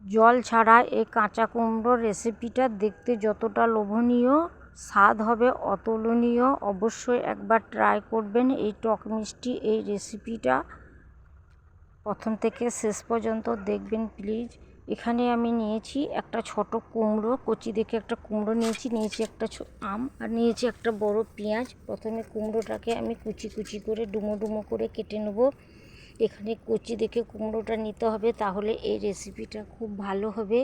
জল ছাড়া এই কাঁচা কুমড়োর রেসিপিটা দেখতে যতটা লোভনীয়, স্বাদ হবে অতুলনীয়। অবশ্যই একবার ট্রাই করবেন এই টক মিষ্টি এই রেসিপিটা। প্রথম থেকে শেষ পর্যন্ত দেখবেন প্লিজ। এখানে আমি নিয়েছি একটা ছোট কুমড়ো, কচি দেখে একটা কুমড়ো নিয়েছি একটা আম, আর নিয়েছি একটা বড় পেঁয়াজ। প্রথমে কুমড়োটাকে আমি কুচি কুচি করে ডুমো ডুমো করে কেটে নেব। এখানে কচি দেখে কুমড়োটা নিতে হবে, তাহলে এই রেসিপিটা খুব ভালো হবে।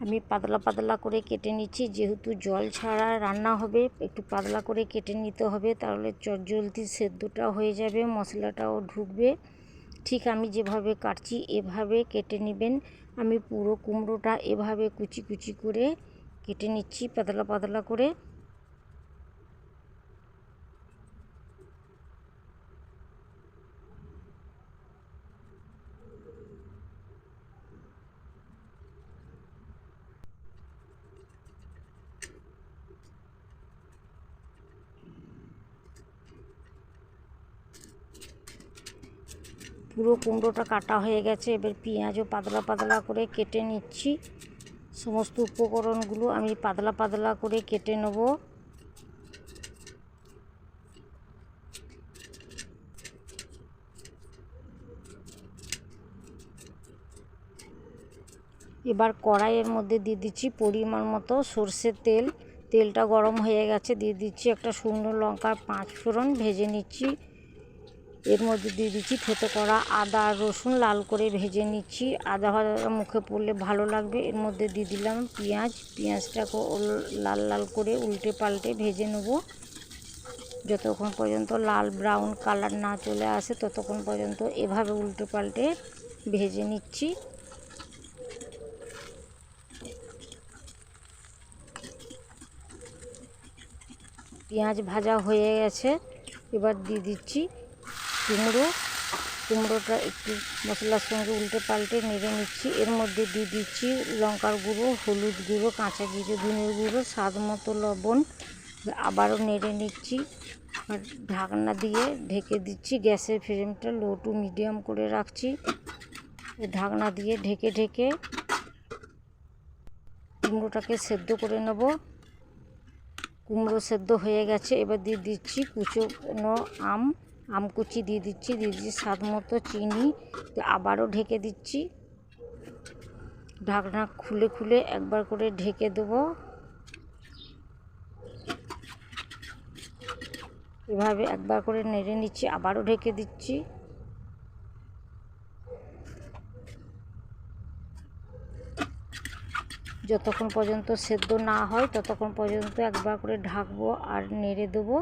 আমি পাতলা পাতলা করে কেটে নিচ্ছি, যেহেতু জল ছাড়া রান্না হবে একটু পাতলা করে কেটে নিতে হবে, তাহলে চটজলদি সেদ্ধটা হয়ে যাবে, মশলাটাও ঢুকবে। ঠিক আমি যেভাবে কাটছি এভাবে কেটে নেবেন। আমি পুরো কুমড়োটা এভাবে কুচি কুচি করে কেটে নিচ্ছি পাতলা পাতলা করে। পুরো কুমড়োটা কাটা হয়ে গেছে, এবার পেঁয়াজও পাতলা পাতলা করে কেটে নিচ্ছি। সমস্ত উপকরণগুলো আমি পাতলা পাতলা করে কেটে নেব। এবার কড়াইয়ের মধ্যে দিয়ে দিচ্ছি পরিমাণ মতো সর্ষের তেল। তেলটা গরম হয়ে গেছে, দিয়ে দিচ্ছি একটা শুকনো লঙ্কার 5 ফোড়ন ভেজে নিচ্ছি। এর মধ্যে দিয়ে দিচ্ছি থেতো করা আদা আর রসুন লাল করে ভেজে নিচ্ছি। আদা ভাজা মুখে পড়লে ভালো লাগবে। এর মধ্যে দিয়ে দিলাম পেঁয়াজটাকে লাল লাল করে উল্টে পাল্টে ভেজে নেব। যতক্ষণ পর্যন্ত লাল ব্রাউন কালার না চলে আসে ততক্ষণ পর্যন্ত এভাবে উল্টে পাল্টে ভেজে নিচ্ছি। পেঁয়াজ ভাজা হয়ে গেছে, এবার দিয়ে দিচ্ছি কুমড়োটা একটু মশলার সঙ্গে উল্টে পাল্টে নেড়ে নিচ্ছি। এর মধ্যে দিয়ে দিচ্ছি লঙ্কার গুঁড়ো, হলুদ গুঁড়ো, কাঁচা জিরে ধনের গুঁড়ো, স্বাদ মতো লবণ। আবারও নেড়ে নিচ্ছি আর ঢাকনা দিয়ে ঢেকে দিচ্ছি। গ্যাসের ফ্লেমটা লো টু মিডিয়াম করে রাখছি। ঢাকনা দিয়ে ঢেকে ঢেকে কুমড়োটাকে সেদ্ধ করে নেব। কুমড়ো সেদ্ধ হয়ে গেছে, এবার দিয়ে দিচ্ছি কুচনো আম কুচি দিয়ে দিচ্ছি স্বাদ মতো চিনি। আবারও ঢেকে দিচ্ছি। ঢাকনা খুলে খুলে একবার করে ঢেকে দেবো। এভাবে একবার করে নেড়ে নিচ্ছি, আবারও ঢেকে দিচ্ছি। যতক্ষণ পর্যন্ত সেদ্ধ না হয় ততক্ষণ পর্যন্ত একবার করে ঢাকবো আর নেড়ে দেবো।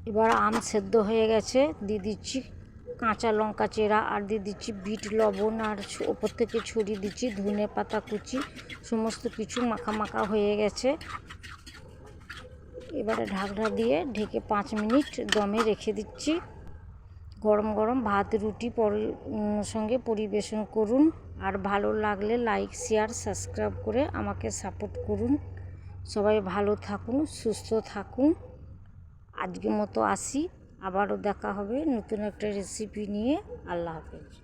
এবার আম সেদ্ধ হয়ে গেছে, দিয়ে দিচ্ছি কাঁচা লঙ্কা চেরা আর দিয়ে দিচ্ছি বিট লবণ, আর ওপর থেকে ছড়িয়ে দিচ্ছি ধনে পাতা কুচি। সমস্ত কিছু মাখা মাখা হয়ে গেছে। এবারে ঢাকনা দিয়ে ঢেকে 5 মিনিট দমে রেখে দিচ্ছি। গরম গরম ভাত রুটি সঙ্গে পরিবেশন করুন। আর ভালো লাগলে লাইক শেয়ার সাবস্ক্রাইব করে আমাকে সাপোর্ট করুন। সবাই ভালো থাকুন, সুস্থ থাকুন। আজকের মতো আসি, আবারও দেখা হবে নতুন একটা রেসিপি নিয়ে। আল্লাহ হাফেজ।